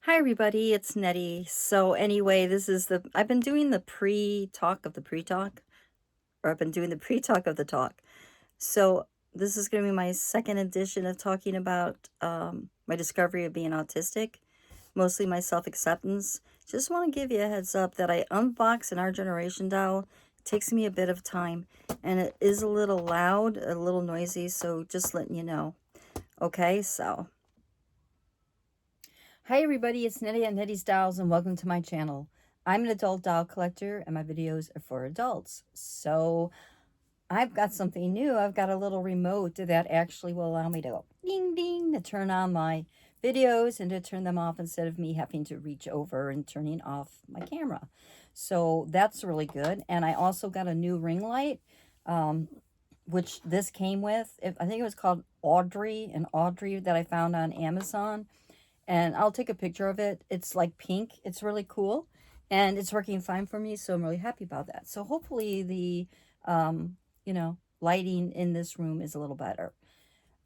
Hi everybody, it's Nettie. So anyway, I've been doing the pre-talk of the pre-talk, or I've been doing the pre-talk of the talk. So this is going to be my second edition of talking about my discovery of being autistic, mostly my self-acceptance. Just want to give you a heads up that I unbox an Our Generation doll. It takes me a bit of time, and it is a little loud, a little noisy, so just letting you know. Okay, so hi everybody, it's Nettie and Nettie's Dolls and welcome to my channel. I'm an adult doll collector and my videos are for adults. So I've got something new. I've got a little remote that actually will allow me to go ding ding to turn on my videos and to turn them off instead of me having to reach over and turning off my camera. So that's really good. And I also got a new ring light, which this came with. I think it was called Audrey that I found on Amazon, and I'll take a picture of it. It's like pink. It's really cool, and it's working fine for me, so I'm really happy about that. So hopefully the, lighting in this room is a little better.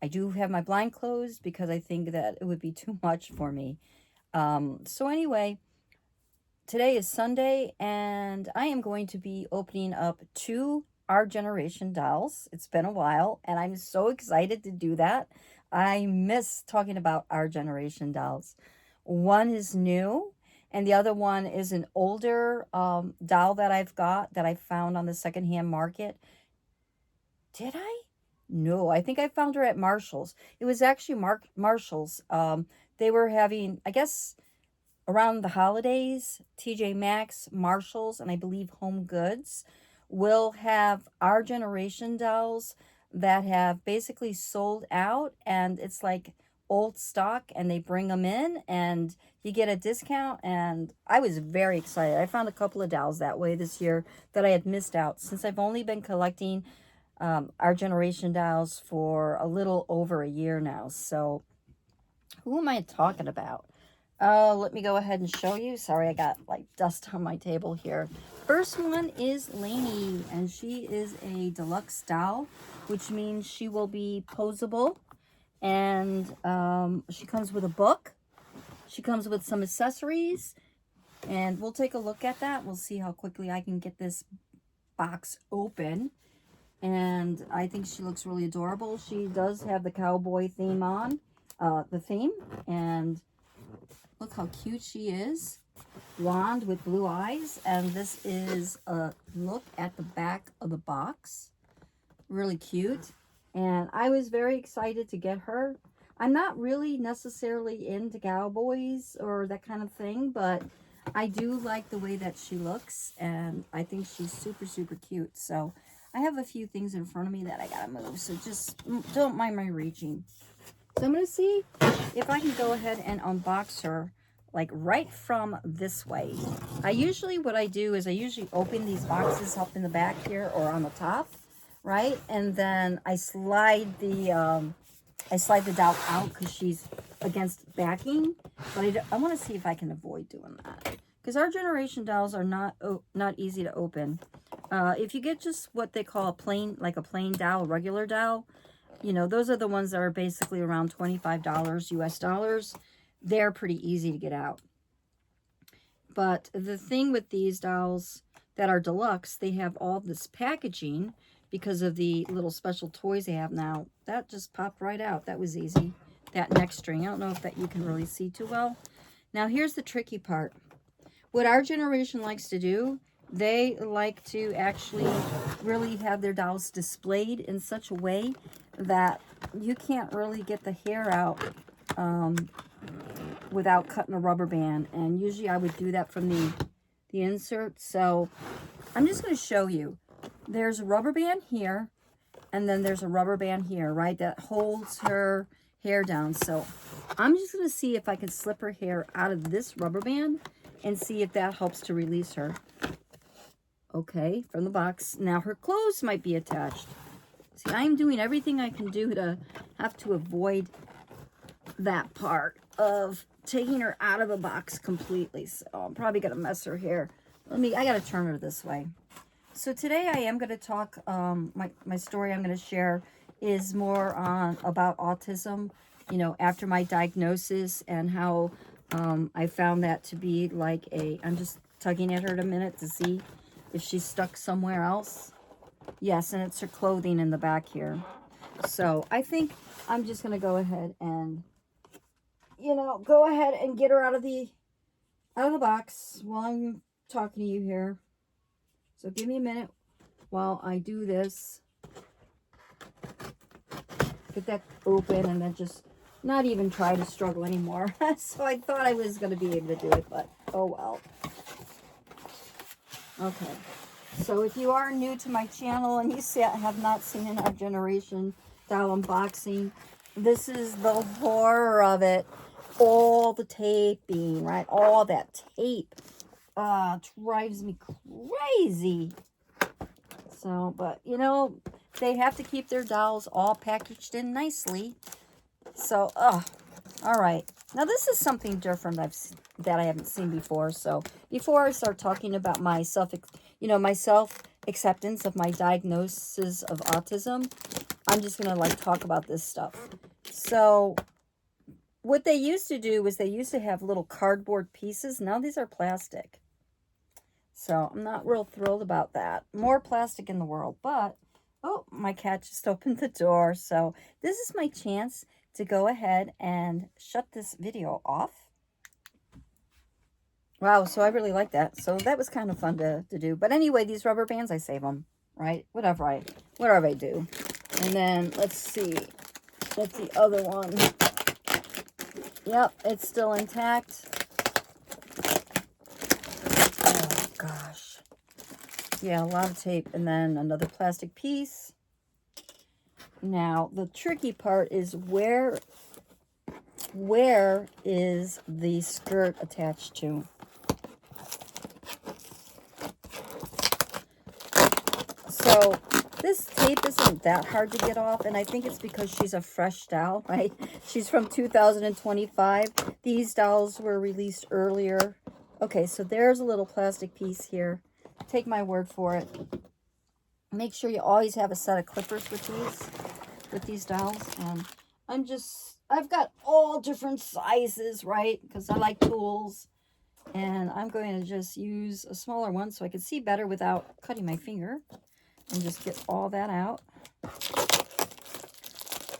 I do have my blind closed because I think that it would be too much for me. So anyway, today is Sunday, and I am going to be opening up two Our Generation dolls. It's been a while, and I'm so excited to do that. I miss talking about Our Generation dolls. One is new, and the other one is an older doll that I've got that I found on the secondhand market. Did I? No, I think I found her at Marshall's. It was actually Marshall's. They were having, I guess, around the holidays, TJ Maxx, Marshalls, and I believe Home Goods will have Our Generation dolls that have basically sold out, and it's like old stock, and they bring them in and you get a discount. And I was very excited. I found a couple of dolls that way this year that I had missed out, since I've only been collecting Our Generation dolls for a little over a year now. So who am I talking about? Let me go ahead and show you. Sorry, I got like dust on my table here. First one is Lainey, and she is a deluxe doll, which means she will be posable. And she comes with a book. She comes with some accessories, and we'll take a look at that. We'll see how quickly I can get this box open. And I think she looks really adorable. She does have the cowboy theme on, the theme, and look how cute she is. Blonde with blue eyes. And this is a look at the back of the box. Really cute. And I was very excited to get her. I'm not really necessarily into cowboys or that kind of thing, but I do like the way that she looks, and I think she's super, super cute. So I have a few things in front of me that I gotta move, so just don't mind my reaching. So I'm going to see if I can go ahead and unbox her like right from this way. What I do is I usually open these boxes up in the back here or on the top, right? And then I slide the doll out because she's against backing. But I want to see if I can avoid doing that, because Our Generation dolls are not easy to open. If you get just what they call a plain doll, regular doll, those are the ones that are basically around $25 US dollars. They're pretty easy to get out. But the thing with these dolls that are deluxe, they have all this packaging because of the little special toys they have now. That just popped right out. That was easy. That neck string. I don't know if that you can really see too well. Now here's the tricky part. What Our Generation likes to do, they like to actually really have their dolls displayed in such a way that you can't really get the hair out without cutting a rubber band. And usually I would do that from the insert. So I'm just going to show you. There's a rubber band here, and then there's a rubber band here, right, that holds her hair down. So I'm just going to see if I can slip her hair out of this rubber band and see if that helps to release her. Okay, from the box. Now her clothes might be attached. See, I'm doing everything I can do to have to avoid that part of taking her out of the box completely. So I'm probably going to mess her hair. I got to turn her this way. So today I am going to talk, my story I'm going to share is more about autism, after my diagnosis, and how I found that to be like I'm just tugging at her in a minute to see if she's stuck somewhere else. Yes, and it's her clothing in the back here. So I think I'm just going to go ahead and, go ahead and get her out of the box while I'm talking to you here. So give me a minute while I do this. Get that open and then just not even try to struggle anymore. So I thought I was going to be able to do it, but oh well. Okay. So if you are new to my channel and you have not seen an Our Generation doll unboxing, this is the horror of it. All the taping, right? All that tape drives me crazy. So, but they have to keep their dolls all packaged in nicely. So, all right. Now this is something different that I haven't seen before. So before I start talking about my self-acceptance of my diagnosis of autism, I'm just gonna talk about this stuff. So what they used to do was they used to have little cardboard pieces. Now these are plastic. So I'm not real thrilled about that. More plastic in the world, but oh, my cat just opened the door. So this is my chance to go ahead and shut this video off. Wow, so I really like that. So that was kind of fun to do. But anyway, these rubber bands, I save them, right? Whatever I do. And then let's see. That's the other one. Yep, it's still intact. Oh gosh. Yeah, a lot of tape. And then another plastic piece. Now, the tricky part is where is the skirt attached to? So this tape isn't that hard to get off, and I think it's because she's a fresh doll, right? She's from 2025. These dolls were released earlier. Okay, so there's a little plastic piece here. Take my word for it. Make sure you always have a set of clippers with these dolls. And I've got all different sizes, right? Because I like tools. And I'm going to just use a smaller one so I can see better without cutting my finger. And just get all that out.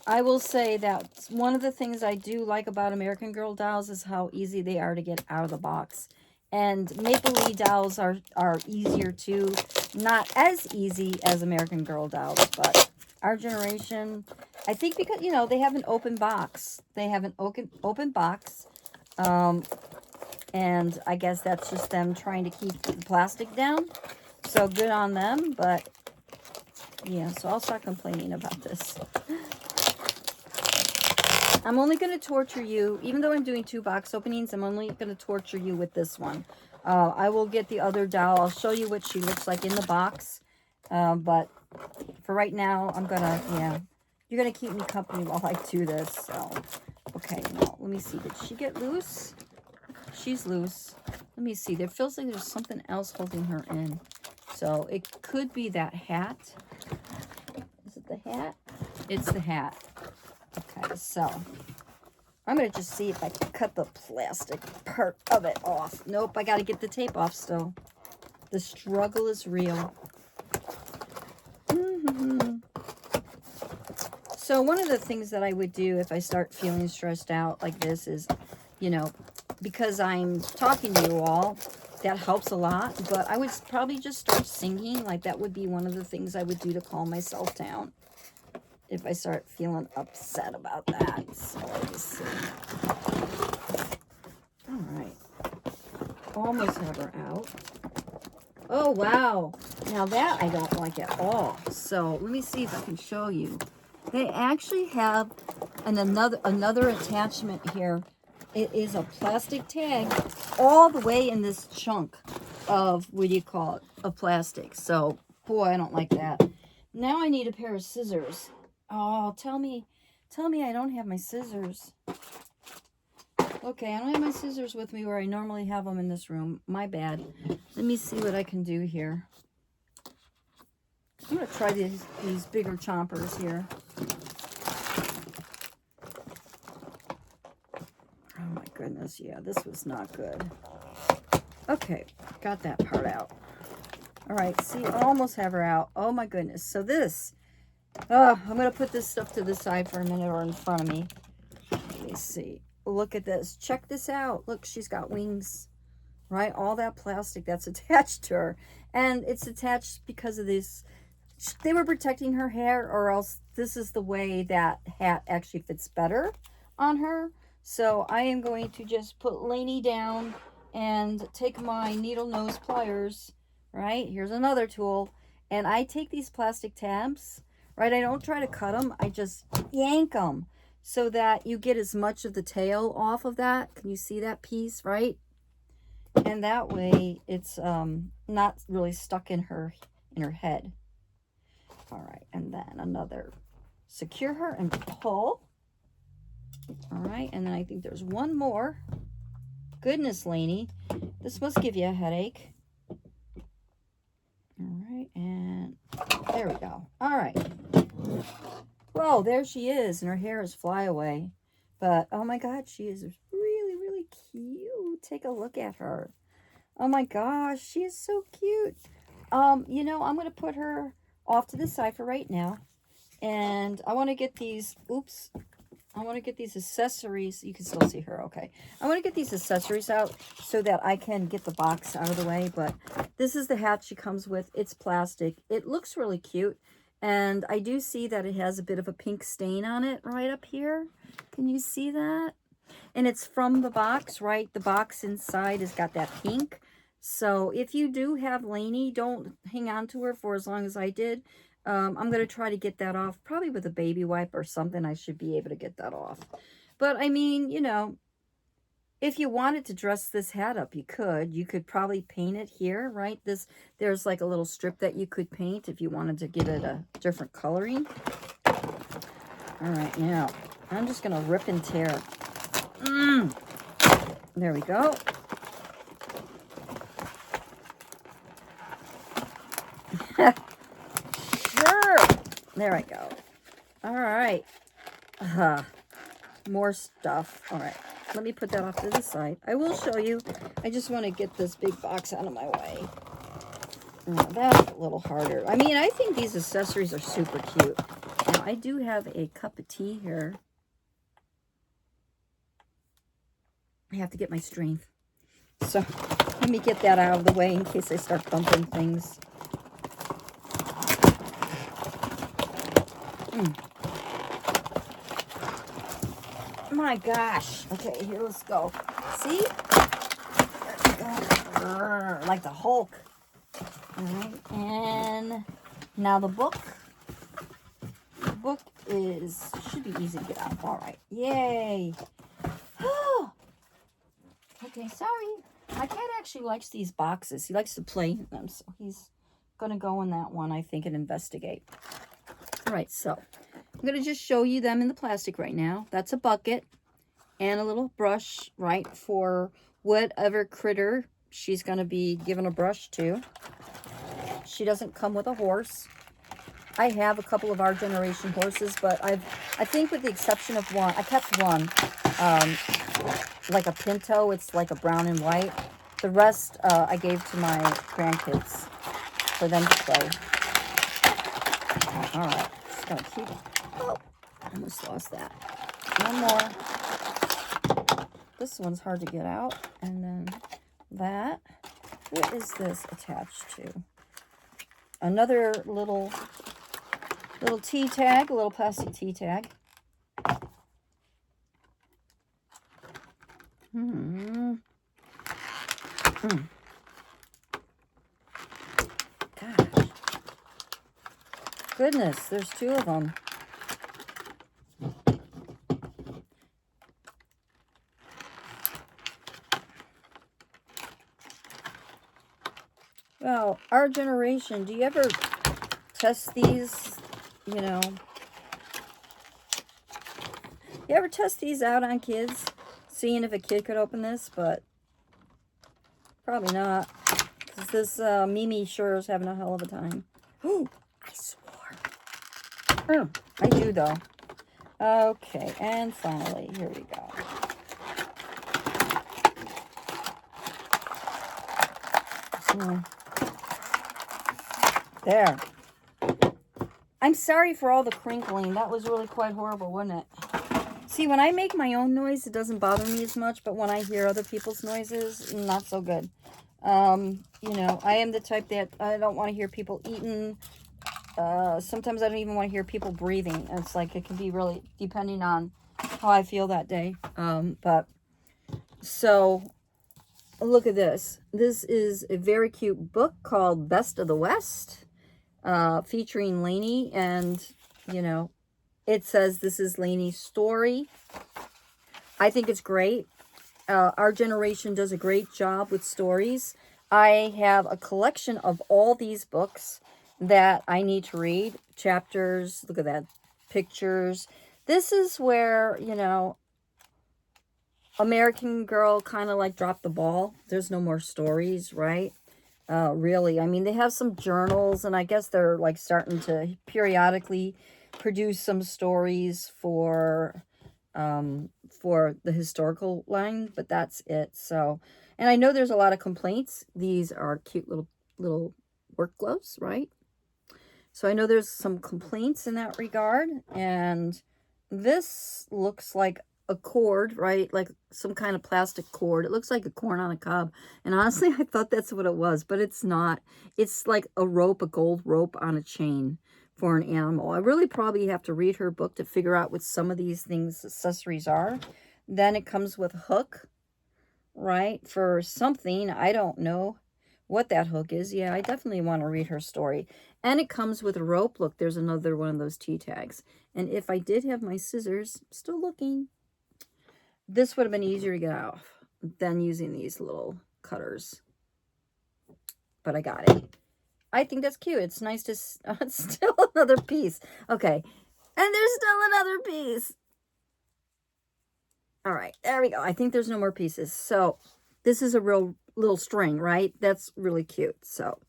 I will say that one of the things I do like about American Girl dolls is how easy they are to get out of the box. And Maple Leaf dolls are easier too. Not as easy as American Girl dolls, but Our Generation, I think because, they have an open box. They have an open box. And I guess that's just them trying to keep the plastic down. So good on them, but yeah, so I'll start complaining about this. I'm only going to torture you, even though I'm doing 2 box openings, I'm only going to torture you with this one. I will get the other doll. I'll show you what she looks like in the box. But for right now, I'm going to, you're going to keep me company while I do this. So, okay, now, let me see. Did she get loose? She's loose. Let me see. There feels like there's something else holding her in. So, it could be that hat. Is it the hat? It's the hat. Okay, so I'm going to just see if I can cut the plastic part of it off. Nope, I got to get the tape off still. The struggle is real. So one of the things that I would do if I start feeling stressed out like this is, because I'm talking to you all, that helps a lot. But I would probably just start singing. Like that would be one of the things I would do to calm myself down if I start feeling upset about that. So let me see. All right. Almost have her out. Oh, wow. Now that I don't like at all. So let me see if I can show you. They actually have another attachment here. It is a plastic tag all the way in this chunk of, what do you call it, of plastic. So, boy, I don't like that. Now I need a pair of scissors. Oh, tell me I don't have my scissors. Okay, I don't have my scissors with me where I normally have them in this room. My bad. Let me see what I can do here. I'm going to try these bigger chompers here. Oh my goodness, yeah, this was not good. Okay, got that part out. All right, see, I almost have her out. Oh my goodness. So this, I'm going to put this stuff to the side for a minute or in front of me. Let me see. Look at this. Check this out. Look, she's got wings, right? All that plastic that's attached to her. And it's attached because of this. They were protecting her hair, or else this is the way that hat actually fits better on her. So I am going to just put Lainey down and take my needle nose pliers, right? Here's another tool. And I take these plastic tabs, right? I don't try to cut them. I just yank them so that you get as much of the tail off of that. Can you see that piece, right? And that way it's not really stuck in her head. All right, and then another, secure her and pull. All right, and then I think there's one more. Goodness, Lainey, this must give you a headache. All right, and there we go. All right. Whoa, there she is, and her hair is flyaway. But, oh my God, she is really, really cute. Take a look at her. Oh my gosh, she is so cute. You know, I'm going to put her off to the side for right now. And I want to get these, oops, I want to get these accessories. You can still see her, okay. I want to get these accessories out so that I can get the box out of the way. But this is the hat she comes with. It's plastic. It looks really cute. And I do see that it has a bit of a pink stain on it right up here. Can you see that? And it's from the box, right? The box inside has got that pink. So if you do have Lainey, don't hang on to her for as long as I did. I'm going to try to get that off, probably with a baby wipe or something. I should be able to get that off. But I mean, you know, if you wanted to dress this hat up, you could. You could probably paint it here, right? There's like a little strip that you could paint if you wanted to give it a different coloring. All right, now I'm just going to rip and tear. There we go. Sure. There I go. All right. More stuff. All right. Let me put that off to the side. I will show you. I just want to get this big box out of my way. Oh, that's a little harder. I mean, I think these accessories are super cute. Now, I do have a cup of tea here. I have to get my strength. So, let me get that out of the way in case I start bumping things. My gosh. Okay, here, let's go. See? Like the Hulk. All right, and now the book. The book should be easy to get out. All right, yay. Okay, sorry. My cat actually likes these boxes. He likes to play in them, so he's going to go in that one, I think, and investigate. All right, so I'm going to just show you them in the plastic right now. That's a bucket and a little brush, right, for whatever critter she's going to be given a brush to. She doesn't come with a horse. I have a couple of our generation horses, but I think with the exception of one, I kept one, like a pinto. It's like a brown and white. The rest I gave to my grandkids for them to play. All right, just gonna keep. Oh, I almost lost that. One more. This one's hard to get out, and then that. What is this attached to? Another little tea tag, a little plastic tea tag. Gosh. Goodness, there's two of them. Well, our generation, do you ever test these, you know? You ever test these out on kids? Seeing if a kid could open this, but probably not. Because this Mimi sure is having a hell of a time. Ooh, I swore. I do, though. Okay, and finally, here we go. There. I'm sorry for all the crinkling. That was really quite horrible, wasn't it? See, when I make my own noise, it doesn't bother me as much, but when I hear other people's noises, not so good. You know, I am the type that I don't want to hear people eating. Sometimes I don't even want to hear people breathing. It's like, it can be really depending on how I feel that day. But so look at this. This is a very cute book called Best of the West, featuring Lainey, and you know, it says this is Lainey's story. I think it's great. Our generation does a great job with stories. I have a collection of all these books that I need to read. Chapters, look at that, pictures. This is where, you know, American Girl kind of like dropped the ball. There's no more stories, right? Really. I mean, they have some journals, and I guess they're like starting to periodically produce some stories for the historical line, but that's it. So, and I know there's a lot of complaints. These are cute little work gloves, right? So I know there's some complaints in that regard, and this looks like a cord, right? Like some kind of plastic cord. It looks like a corn on a cob. And honestly, I thought that's what it was, but it's not. It's like a rope, a gold rope on a chain for an animal. I really probably have to read her book to figure out what some of these things, accessories are. Then it comes with a hook, right? For something. I don't know what that hook is. Yeah, I definitely want to read her story. And it comes with a rope. Look, there's another one of those T-tags. And if I did have my scissors, still looking, this would have been easier to get off than using these little cutters. But I got it. I think that's cute. It's nice to... it's still another piece. Okay. And there's still another piece. All right. There we go. I think there's no more pieces. So this is a real little string, right? That's really cute. So,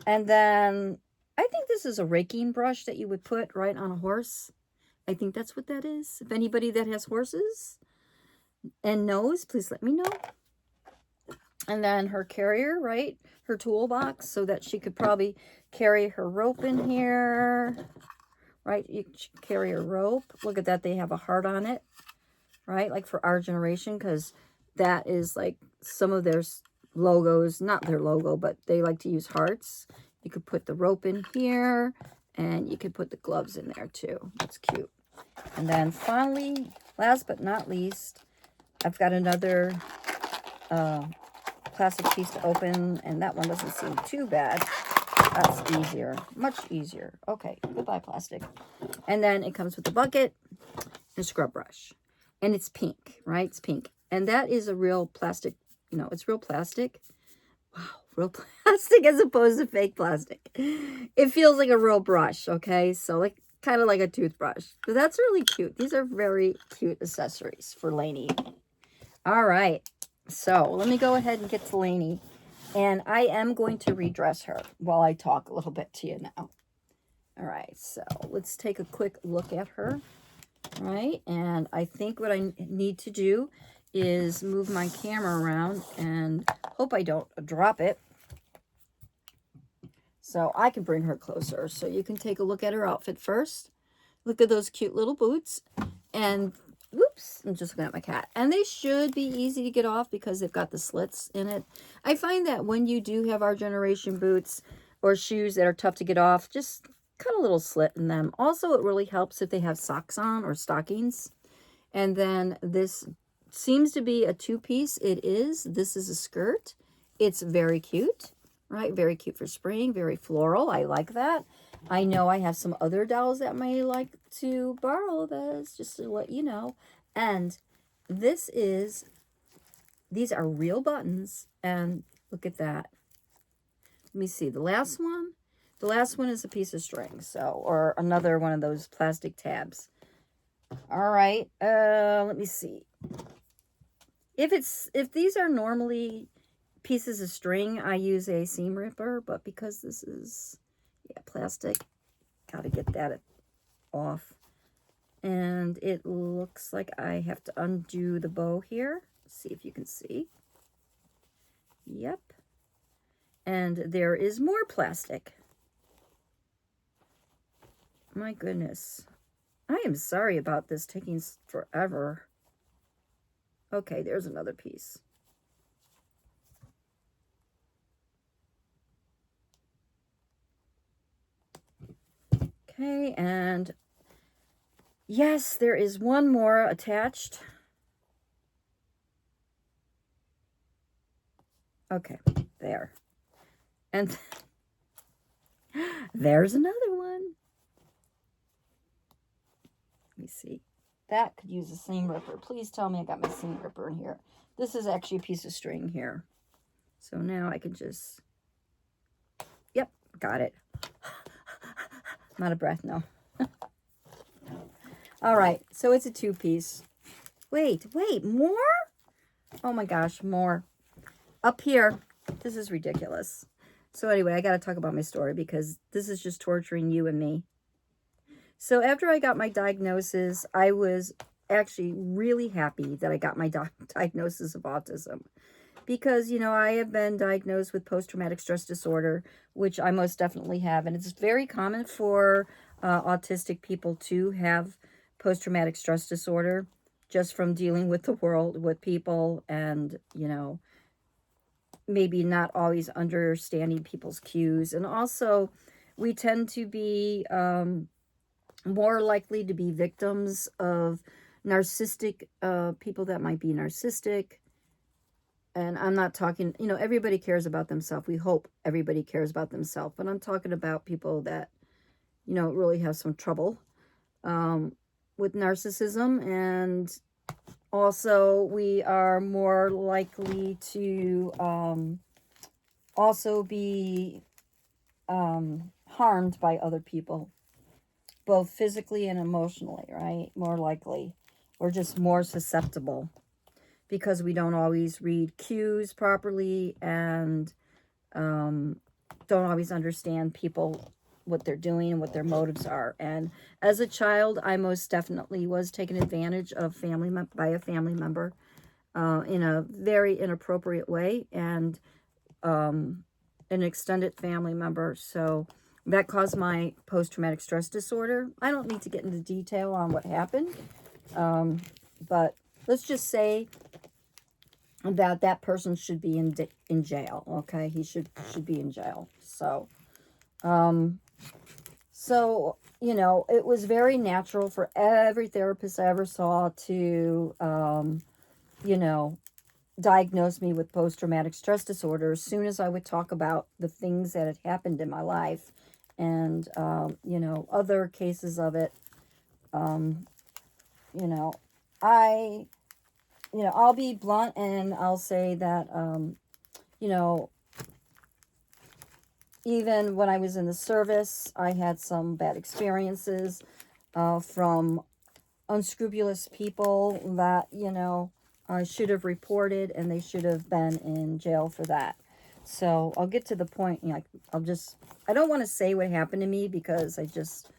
and then I think this is a raking brush that you would put right on a horse. I think that's what that is. If anybody that has horses and knows, please let me know. And then her carrier, right? Her toolbox, so that she could probably carry her rope in here, right? You carry a rope. Look at that. They have a heart on it, right? Like for our generation, because that is like some of their logos, not their logo, but they like to use hearts. You could put the rope in here, and you could put the gloves in there too. That's cute. And then finally, last but not least, I've got another plastic piece to open, and that one doesn't seem too bad. That's easier, much easier. Okay, goodbye plastic. And then it comes with a bucket and a scrub brush, and it's pink, right? It's pink, and that is a real plastic. You know, it's real plastic. Wow, real plastic as opposed to fake plastic. It feels like a real brush. Okay, so like kind of like a toothbrush. So that's really cute. These are very cute accessories for Lainey. All right. So let me go ahead and get to Lainey. And I am going to redress her while I talk a little bit to you now. All right. So let's take a quick look at her. All right. And I think what I need to do is move my camera around and hope I don't drop it, so I can bring her closer. So you can take a look at her outfit first. Look at those cute little boots. And whoops, I'm just looking at my cat. And they should be easy to get off because they've got the slits in it. I find that when you do have our generation boots or shoes that are tough to get off, just cut a little slit in them. Also, it really helps if they have socks on or stockings. And then this seems to be a two-piece. It is. This is a skirt. It's very cute, right? Very cute for spring. Very floral. I like that. I know I have some other dolls that may like to borrow this, just to let you know. And these are real buttons. And look at that. Let me see. The last one is a piece of string. So, or another one of those plastic tabs. All right. Let me see. If these are normally pieces of string, I use a seam ripper, but because this is plastic, gotta get that off. And it looks like I have to undo the bow here. Let's see if you can see. Yep. And there is more plastic. My goodness. I am sorry about this taking forever. Okay, there's another piece. Okay, and yes, there is one more attached. Okay, there. And there's another one. Let me see. That could use a seam ripper. Please tell me I got my seam ripper in here. This is actually a piece of string here. So now I can just... Yep, got it. I'm out of breath now. All right, so it's a 2-piece. Wait, more? Oh my gosh, more. Up here. This is ridiculous. So anyway, I got to talk about my story because this is just torturing you and me. So after I got my diagnosis, I was actually really happy that I got my diagnosis of autism. Because, you know, I have been diagnosed with post-traumatic stress disorder, which I most definitely have. And it's very common for autistic people to have post-traumatic stress disorder just from dealing with the world, with people, and, you know, maybe not always understanding people's cues. And also, we tend to be more likely to be victims of narcissistic people that might be narcissistic. And I'm not talking, you know, everybody cares about themselves. We hope everybody cares about themselves. But I'm talking about people that, you know, really have some trouble with narcissism. And also, we are more likely to also be harmed by other people, both physically and emotionally, right? More likely. We're just more susceptible, because we don't always read cues properly and don't always understand people, what they're doing and what their motives are. And as a child, I most definitely was taken advantage of by a family member in a very inappropriate way, and an extended family member. So that caused my post-traumatic stress disorder. I don't need to get into detail on what happened, but let's just say that person should be in jail. Okay, he should be in jail. So, so you know, it was very natural for every therapist I ever saw to, you know, diagnose me with post-traumatic stress disorder as soon as I would talk about the things that had happened in my life, and you know, other cases of it. You know, I'll be blunt and I'll say that, you know, even when I was in the service, I had some bad experiences from unscrupulous people that, you know, I should have reported, and they should have been in jail for that. So I'll get to the point, you know, I don't want to say what happened to me because I just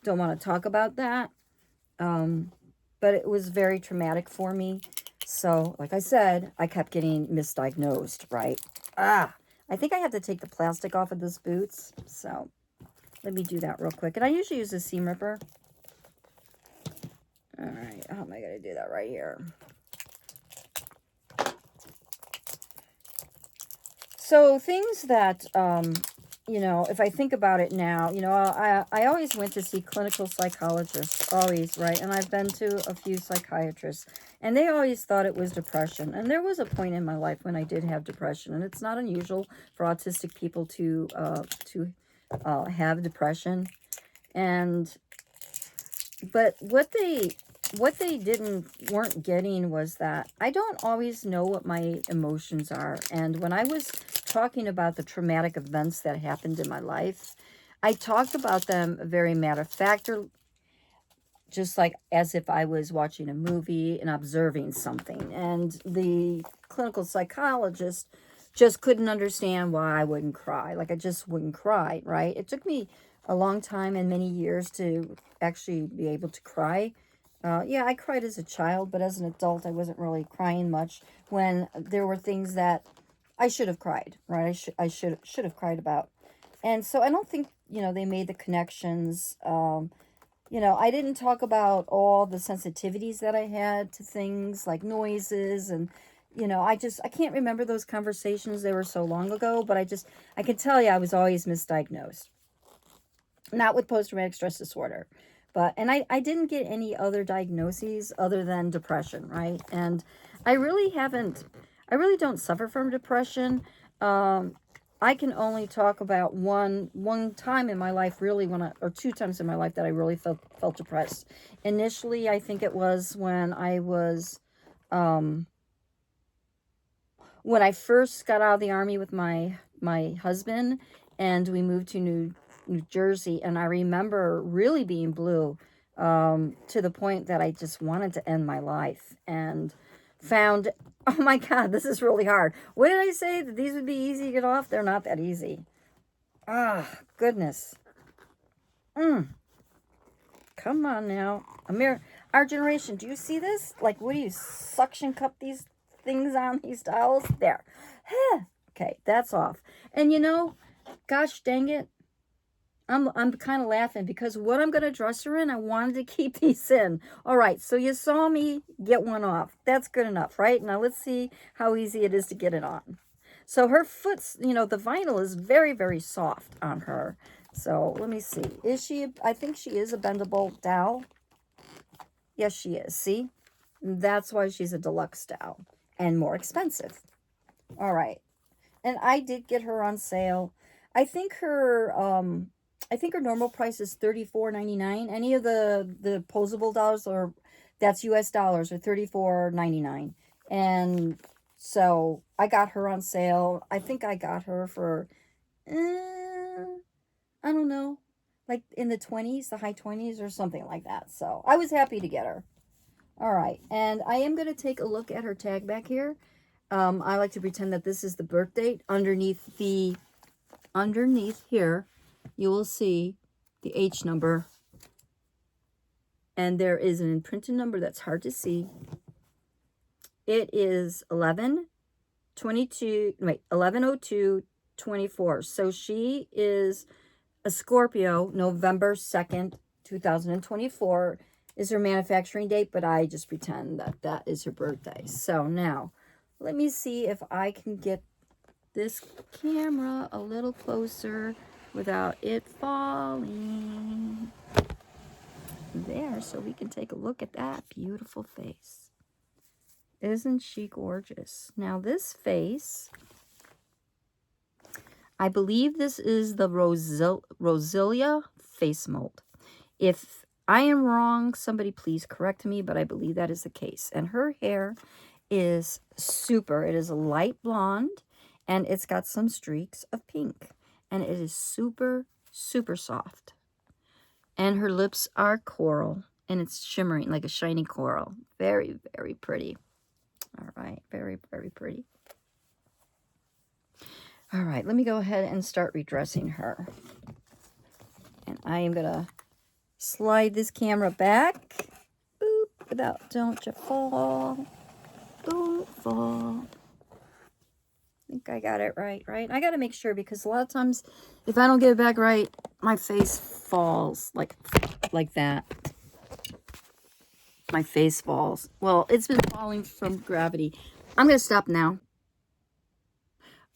don't want to talk about that. But it was very traumatic for me. So, like I said, I kept getting misdiagnosed, right? I think I have to take the plastic off of this boots. So, let me do that real quick. And I usually use a seam ripper. All right, how am I going to do that right here? So, things that, you know, if I think about it now, you know, I always went to see clinical psychologists, always, right? And I've been to a few psychiatrists, and they always thought it was depression. And there was a point in my life when I did have depression, and it's not unusual for autistic people to have depression. But what they weren't getting was that I don't always know what my emotions are. And when I was talking about the traumatic events that happened in my life, I talked about them very matter of fact, just like as if I was watching a movie and observing something. And the clinical psychologist just couldn't understand why I wouldn't cry. Like, I just wouldn't cry, right? It took me a long time and many years to actually be able to cry. Yeah, I cried as a child, but as an adult, I wasn't really crying much when there were things that I should have cried, right? I should have cried about. And so I don't think, they made the connections. I didn't talk about all the sensitivities that I had to things like noises and, I can't remember those conversations. They were so long ago, but I can tell you I was always misdiagnosed. Not with post-traumatic stress disorder, and I didn't get any other diagnoses other than depression, right? And I really don't suffer from depression. I can only talk about one time in my life, really, or two times in my life that I really felt depressed. Initially, I think it was when when I first got out of the Army with my husband, and we moved to New Jersey, and I remember really being blue, to the point that I just wanted to end my life, and found, oh my God, this is really hard. What did I say? That these would be easy to get off? They're not that easy. Ah, goodness. Come on now. Our generation, do you see this? Like, what do you suction cup these things on these towels? There. Okay, that's off. And gosh dang it, I'm kind of laughing because what I'm going to dress her in, I wanted to keep these in. All right, so you saw me get one off. That's good enough, right? Now let's see how easy it is to get it on. So her foot's, the vinyl is very, very soft on her. So let me see. I think she is a bendable dowel. Yes, she is. See? That's why she's a deluxe dowel and more expensive. All right. And I did get her on sale. I think her normal price is $34.99. Any of the posable dollars, or that's US dollars, are $34.99. And so I got her on sale. I think I got her for I don't know, like in the 20s, the high 20s or something like that. So I was happy to get her. All right, and I am going to take a look at her tag back here. I like to pretend that this is the birth date. Underneath here, you will see the H number. And there is an imprinted number that's hard to see. It is 11/02/24. So she is a Scorpio. November 2nd, 2024 is her manufacturing date, but I just pretend that is her birthday. So now, let me see if I can get this camera a little closer without it falling. There, so we can take a look at that beautiful face. Isn't she gorgeous? Now this face, I believe this is the Rosilia face mold. If I am wrong, somebody please correct me, but I believe that is the case. And her hair is super. It is a light blonde, and it's got some streaks of pink. And it is super, super soft. And her lips are coral, and it's shimmering like a shiny coral. Very, very pretty. All right, very, very pretty. All right, let me go ahead and start redressing her. And I am going to slide this camera back. Oop, don't you fall. Don't fall. I think I got it right? I got to make sure, because a lot of times if I don't get it back right, my face falls like that. My face falls. Well, it's been falling from gravity. I'm going to stop now.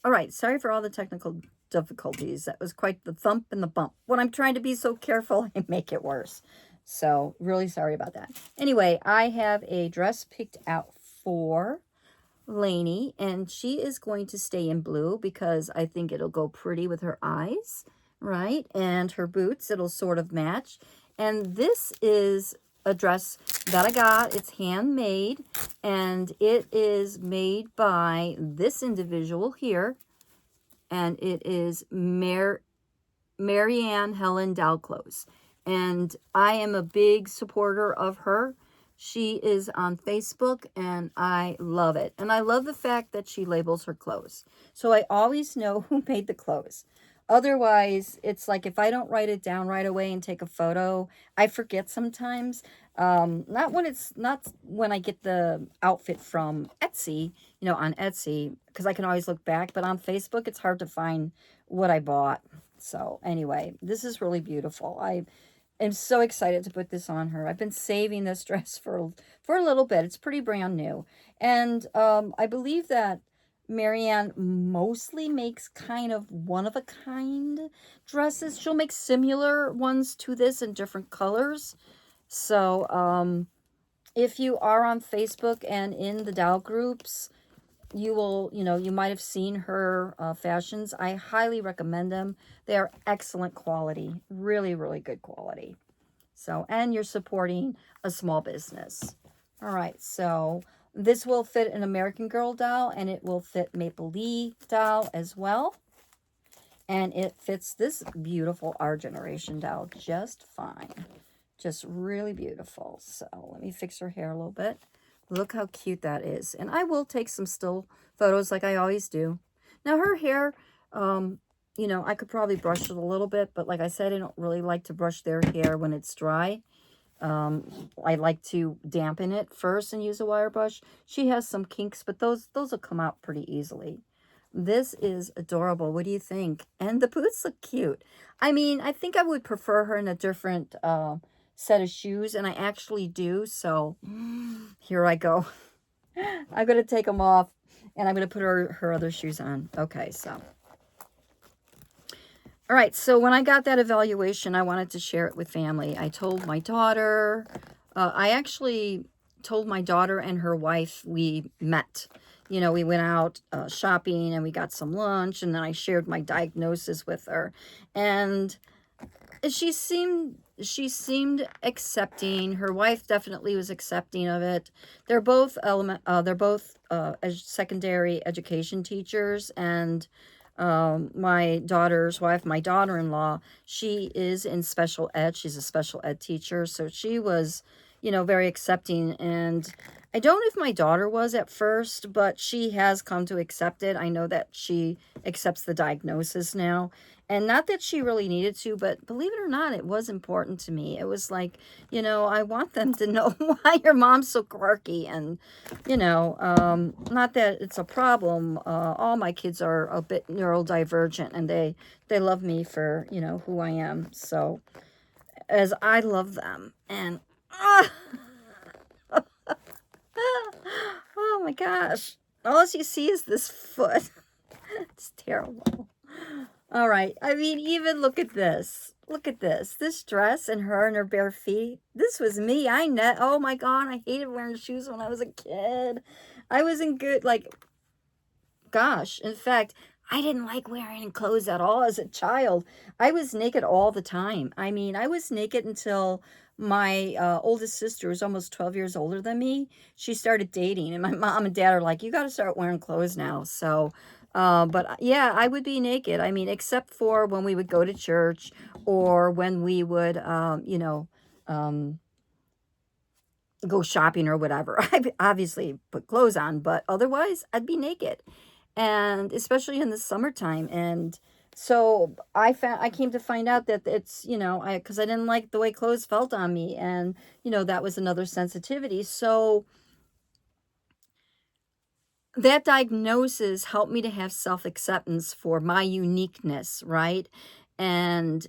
All right, sorry for all the technical difficulties. That was quite the thump and the bump. When I'm trying to be so careful, I make it worse. So, really sorry about that. Anyway, I have a dress picked out for Lainey, and she is going to stay in blue because I think it'll go pretty with her eyes, right? And her boots, it'll sort of match. And this is a dress that I got. It's handmade, and it is made by this individual here, and it is Marian Helen Dalclose. And I am a big supporter of her. She is on Facebook, and I love it. And I love the fact that she labels her clothes. So I always know who made the clothes. Otherwise, it's like if I don't write it down right away and take a photo, I forget sometimes. Not when I get the outfit from Etsy, you know, on Etsy, because I can always look back, but on Facebook, it's hard to find what I bought. So anyway, this is really beautiful. I am so excited to put this on her. I've been saving this dress for a little bit. It's pretty brand new. And I believe that Marian mostly makes kind of one-of-a-kind dresses. She'll make similar ones to this in different colors. So if you are on Facebook and in the doll groups, you will, you know, you might have seen her fashions. I highly recommend them. They are excellent quality, really, really good quality. So, and you're supporting a small business. All right, so this will fit an American Girl doll, and it will fit Maple Leaf doll as well. And it fits this beautiful Our Generation doll just fine. Just really beautiful. So let me fix her hair a little bit. Look how cute that is. And I will take some still photos like I always do. Now her hair, you know, I could probably brush it a little bit, but like I said, I don't really like to brush their hair when it's dry. I like to dampen it first and use a wire brush. She has some kinks, but those will come out pretty easily. This is adorable. What do you think? And the boots look cute. I mean, I think I would prefer her in a different set of shoes, and I actually do. So here I go. I'm going to take them off, and I'm going to put her other shoes on. Okay, so. All right, so when I got that evaluation, I wanted to share it with family. I told my daughter, I actually told my daughter and her wife we met. You know, we went out shopping and we got some lunch, and then I shared my diagnosis with her. And she seemed accepting. Her wife definitely was accepting of it. They're both secondary education teachers, and my daughter's wife, my daughter-in-law, she is in special ed. She's a special ed teacher, so she was, you know, very accepting. And I don't know if my daughter was at first, but she has come to accept it. I know that she accepts the diagnosis now. And not that she really needed to, but believe it or not, it was important to me. It was like, you know, I want them to know why your mom's so quirky. And, you know, not that it's a problem. All my kids are a bit neurodivergent, and they love me for, you know, who I am. So, as I love them. And, oh my gosh. All you see is this foot. It's terrible. All right. I mean, even look at this. Look at this. This dress and her bare feet. This was me. Oh my God. I hated wearing shoes when I was a kid. I wasn't good. Like, gosh. In fact, I didn't like wearing clothes at all as a child. I was naked all the time. I mean, I was naked until my oldest sister was almost 12 years older than me. She started dating, and my mom and dad are like, you got to start wearing clothes now. So, but yeah, I would be naked. I mean, except for when we would go to church, or when we would, you know, go shopping or whatever. I obviously put clothes on, but otherwise I'd be naked. And especially in the summertime. And so I came to find out that it's, you know, because I didn't like the way clothes felt on me. And, you know, that was another sensitivity. So that diagnosis helped me to have self-acceptance for my uniqueness, right? And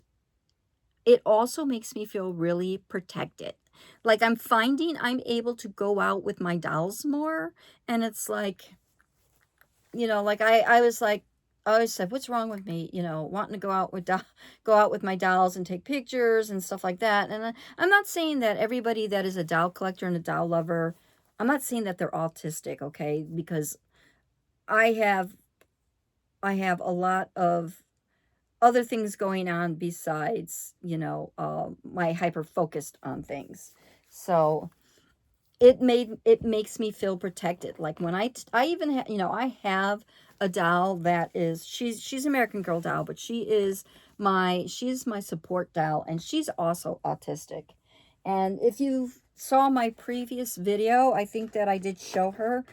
it also makes me feel really protected. Like, I'm finding I'm able to go out with my dolls more. And it's like, you know, like I was like, I always said, what's wrong with me? You know, wanting to go out with my dolls and take pictures and stuff like that. And I'm not saying that everybody that is a doll collector and a doll lover, I'm not saying that they're autistic, okay? Because I have a lot of other things going on besides, you know, my hyper focused on things. So it makes me feel protected. Like when I even have, you know, I have a doll that is, she's American Girl doll, but she's my support doll, and she's also autistic. And if you saw my previous video, I think that I did show her.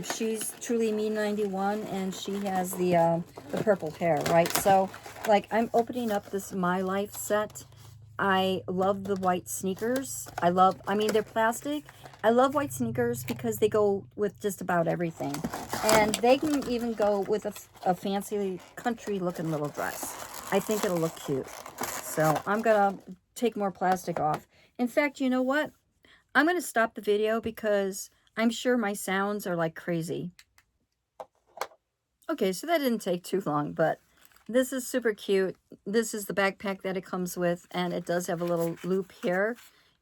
She's truly me 91, and she has the purple hair, right? So like, I'm opening up this My Life set. I love the white sneakers. I mean, they're plastic, I love white sneakers because they go with just about everything. And they can even go with a fancy country looking little dress. I think it'll look cute. So I'm going to take more plastic off. In fact, you know what? I'm going to stop the video because I'm sure my sounds are like crazy. Okay, so that didn't take too long, but this is super cute. This is the backpack that it comes with, and it does have a little loop here,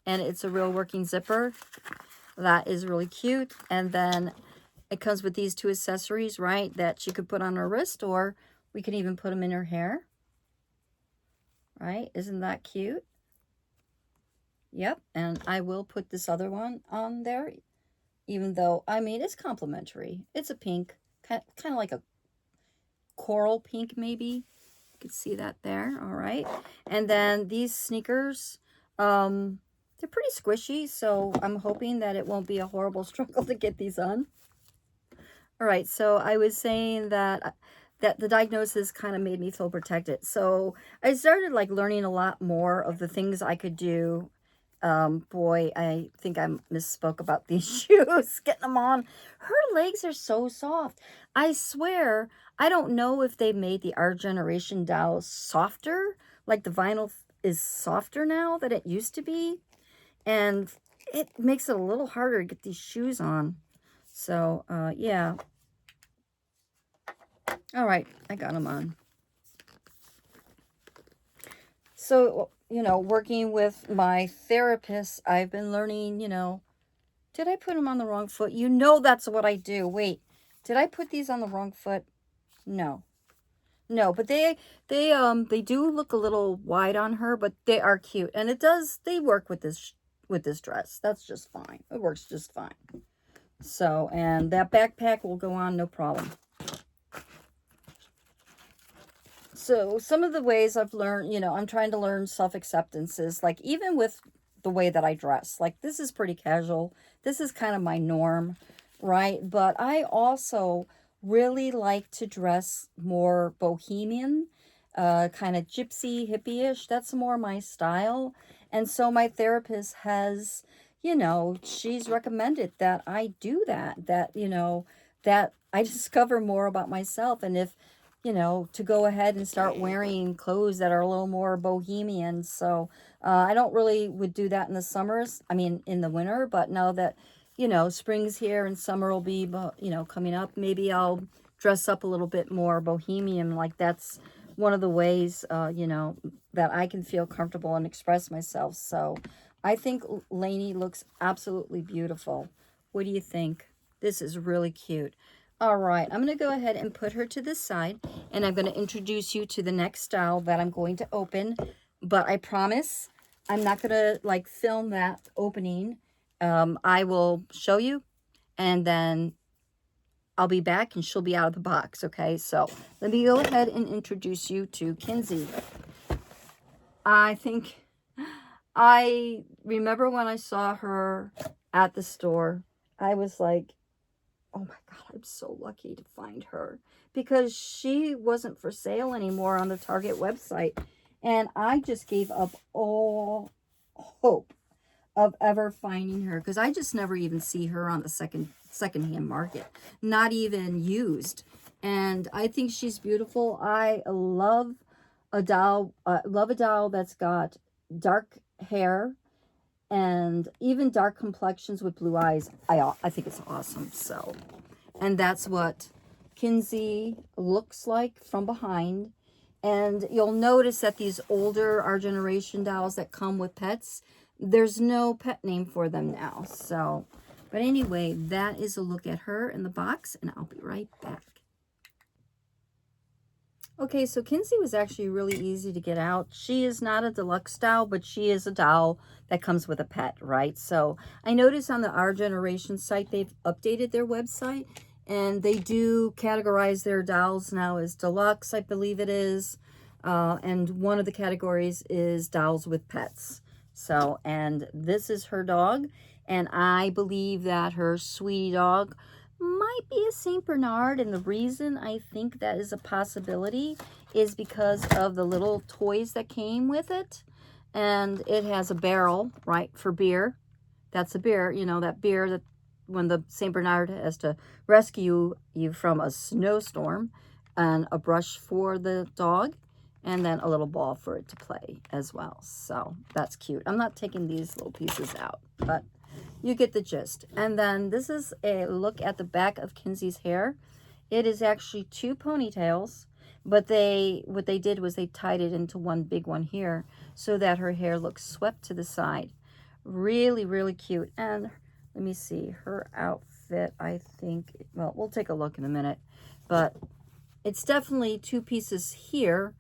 and it's a real working zipper. That is really cute. And then it comes with these two accessories, right, that she could put on her wrist, or we can even put them in her hair. Right? Isn't that cute? Yep. And I will put this other one on there, even though, I mean, it's complimentary. It's a pink, kind of like a coral pink, maybe. You can see that there. All right. And then these sneakers, they're pretty squishy, so I'm hoping that it won't be a horrible struggle to get these on. All right, so I was saying that the diagnosis kind of made me feel protected. So I started like learning a lot more of the things I could do. Boy, I think I misspoke about these shoes, getting them on. Her legs are so soft. I swear, I don't know if they made the Our Generation dolls softer, like the vinyl is softer now than it used to be. And it makes it a little harder to get these shoes on. So, yeah. All right, I got them on. So, you know, working with my therapist, I've been learning, you know, did I put them on the wrong foot? You know that's what I do. Wait, did I put these on the wrong foot? No. No, but they do look a little wide on her, but they are cute. And they work with this dress. That's just fine. It works just fine. So, and that backpack will go on no problem. So some of the ways I've learned, you know, I'm trying to learn self-acceptance is like, even with the way that I dress, like this is pretty casual. This is kind of my norm, right? But I also really like to dress more bohemian, kind of gypsy, hippie-ish. That's more my style. And so my therapist has, you know, she's recommended that I do that, you know, that I discover more about myself. And if, you know, to go ahead and start wearing clothes that are a little more bohemian. So I don't really would do that in the summers. I mean, in the winter, but now that, you know, spring's here and summer will be, you know, coming up, maybe I'll dress up a little bit more bohemian. Like that's one of the ways, you know, that I can feel comfortable and express myself. So I think Lainey looks absolutely beautiful. What do you think? This is really cute. All right, I'm going to go ahead and put her to the side, and I'm going to introduce you to the next style that I'm going to open. But I promise I'm not going to like film that opening. I will show you, and then I'll be back and she'll be out of the box, okay? So let me go ahead and introduce you to Kinzie. I remember when I saw her at the store, I was like, oh my God, I'm so lucky to find her, because she wasn't for sale anymore on the Target website. And I just gave up all hope of ever finding her, because I just never even see her on the secondhand market, not even used. And I think she's beautiful. I love a doll, that's got dark hair and even dark complexions with blue eyes. I think it's awesome. So, and that's what Kinzie looks like from behind. And you'll notice that these older Our Generation dolls that come with pets, there's no pet name for them now. So, but anyway, that is a look at her in the box, and I'll be right back. Okay, so Kinzie was actually really easy to get out. She is not a deluxe doll, but she is a doll that comes with a pet, right? So I noticed on the Our Generation site, they've updated their website, and they do categorize their dolls now as deluxe, I believe it is. And one of the categories is dolls with pets. So, and this is her dog, and I believe that her sweetie dog might be a St. Bernard, and the reason I think that is a possibility is because of the little toys that came with it. And it has a barrel, right, for beer. That's a bear, you know, that bear that when the St. Bernard has to rescue you from a snowstorm, and a brush for the dog, and then a little ball for it to play as well. So that's cute. I'm not taking these little pieces out, but you get the gist. And then this is a look at the back of Kinzie's hair. It is actually 2 ponytails, but what they did was they tied it into one big one here so that her hair looks swept to the side. Really, really cute. And let me see, her outfit, I think, well, we'll take a look in a minute, but it's definitely 2 pieces here.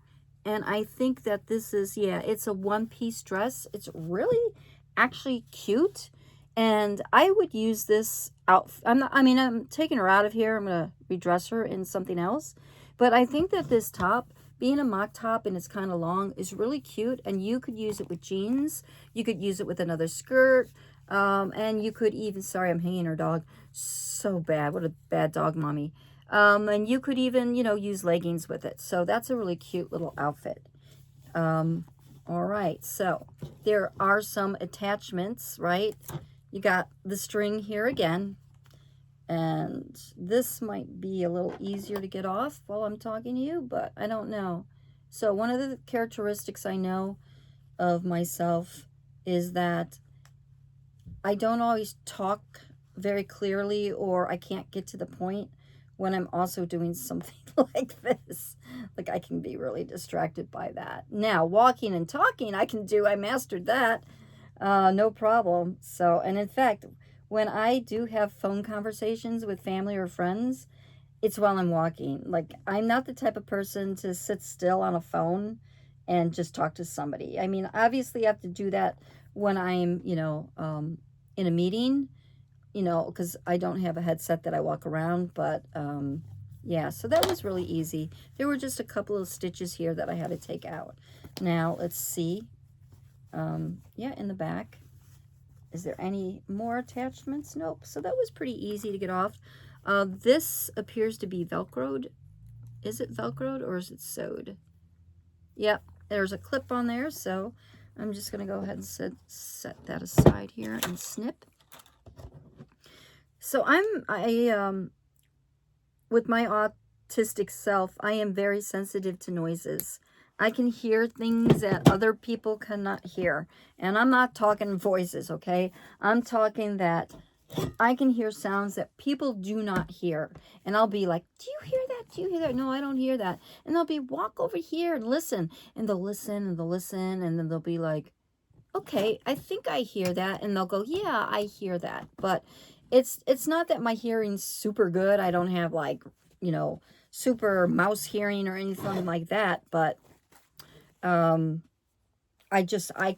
And I think that this is, yeah, it's a 1-piece dress. It's really actually cute. And I would use this outfit. I'm taking her out of here. I'm going to redress her in something else. But I think that this top, being a mock top and it's kind of long, is really cute. And you could use it with jeans. You could use it with another skirt. And you could even, sorry, I'm hanging her dog so bad. What a bad dog mommy. And you could even, you know, use leggings with it. So that's a really cute little outfit. All right, so there are some attachments, right? You got the string here again. And this might be a little easier to get off while I'm talking to you, but I don't know. So one of the characteristics I know of myself is that I don't always talk very clearly, or I can't get to the point when I'm also doing something like this. Like, I can be really distracted by that. Now, walking and talking, I mastered that. No problem. So, and in fact, when I do have phone conversations with family or friends, it's while I'm walking. Like, I'm not the type of person to sit still on a phone and just talk to somebody. I mean, obviously I have to do that when I'm, you know, in a meeting, you know, because I don't have a headset that I walk around, but yeah, so that was really easy. There were just a couple of stitches here that I had to take out. Now, let's see. Yeah, in the back. Is there any more attachments? Nope. So that was pretty easy to get off. This appears to be Velcroed. Is it Velcroed or is it sewed? Yep, there's a clip on there, so I'm just going to go ahead and set that aside here and snip. So with my autistic self, I am very sensitive to noises. I can hear things that other people cannot hear. And I'm not talking voices, okay? I'm talking that I can hear sounds that people do not hear. And I'll be like, do you hear that? Do you hear that? No, I don't hear that. And they'll be, walk over here and listen. And they'll listen and they'll listen. And then they'll be like, okay, I think I hear that. And they'll go, yeah, I hear that. But it's not that my hearing's super good. I don't have, like, you know, super mouse hearing or anything like that. But I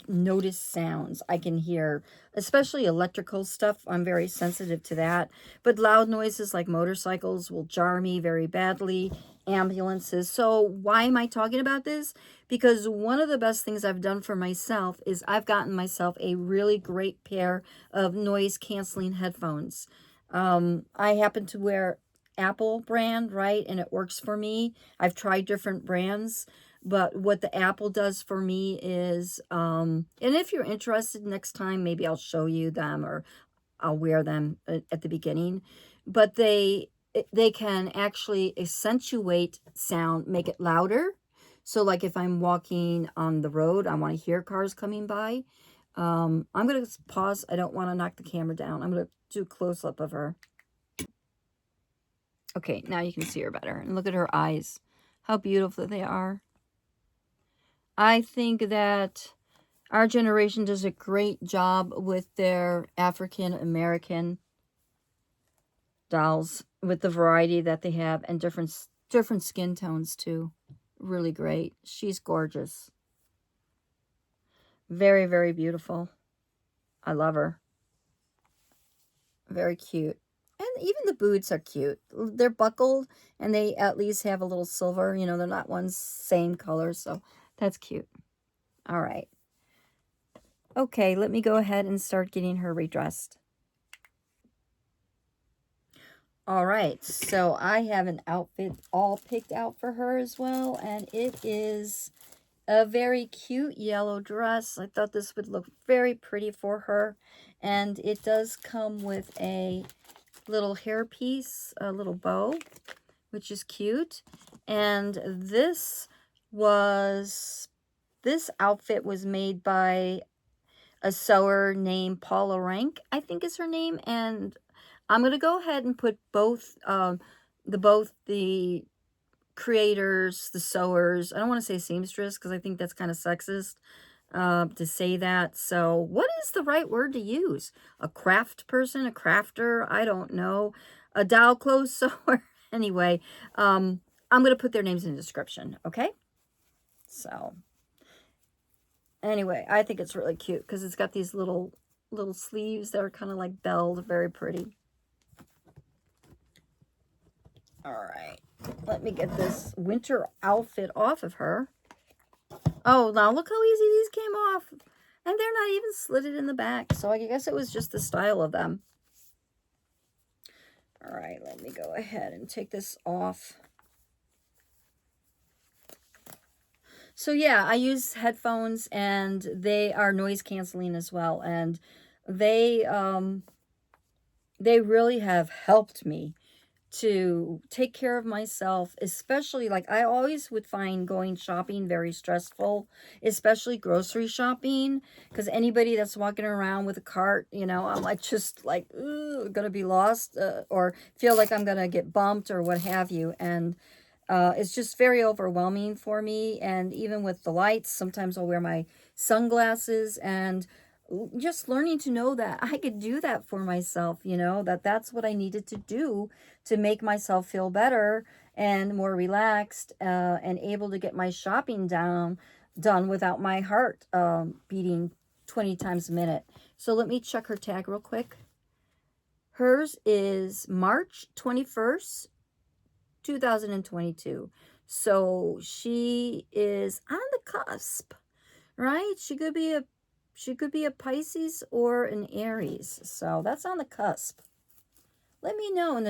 notice sounds. I can hear, especially electrical stuff. I'm very sensitive to that. But loud noises like motorcycles will jar me very badly. Ambulances. So why am I talking about this? Because one of the best things I've done for myself is I've gotten myself a really great pair of noise canceling headphones. I happen to wear Apple brand, right? And it works for me. I've tried different brands. But what the Apple does for me is, and if you're interested next time, maybe I'll show you them or I'll wear them at the beginning. But they can actually accentuate sound, make it louder. So like if I'm walking on the road, I want to hear cars coming by. I'm going to pause. I don't want to knock the camera down. I'm going to do a close-up of her. Okay, now you can see her better. And look at her eyes. How beautiful they are. I think that our generation does a great job with their African American dolls, with the variety that they have, and different skin tones too. Really great. She's gorgeous. Very, very beautiful. I love her. Very cute. And even the boots are cute. They're buckled and they at least have a little silver. You know, they're not one same color, so that's cute. All right. Okay, let me go ahead and start getting her redressed. All right, so I have an outfit all picked out for her as well, and it is a very cute yellow dress. I thought this would look very pretty for her. And it does come with a little hairpiece, a little bow, which is cute. And this outfit was made by a sewer named Paula Renk, I think is her name. And I'm going to go ahead and put both the creators, the sewers, I don't want to say seamstress because I think that's kind of sexist to say that. So what is the right word to use? A craft person, a crafter, I don't know. A dowel clothes sewer. Anyway, I'm going to put their names in the description, okay? So anyway, I think it's really cute because it's got these little sleeves that are kind of like belled, very pretty. All right, let me get this winter outfit off of her. Oh, now look how easy these came off. And they're not even slitted in the back. So I guess it was just the style of them. All right, let me go ahead and take this off. So yeah, I use headphones and they are noise canceling as well. And they really have helped me to take care of myself, especially like I always would find going shopping very stressful, especially grocery shopping, because anybody that's walking around with a cart, you know, I'm like just like gonna be lost or feel like I'm gonna get bumped or what have you. And it's just very overwhelming for me. And even with the lights, sometimes I'll wear my sunglasses, and just learning to know that I could do that for myself, you know, that's what I needed to do to make myself feel better and more relaxed and able to get my shopping done without my heart beating 20 times a minute. So let me check her tag real quick. Hers is March 21st, 2022. So she is on the cusp, right? She could be a Pisces or an Aries. So that's on the cusp. Let me know in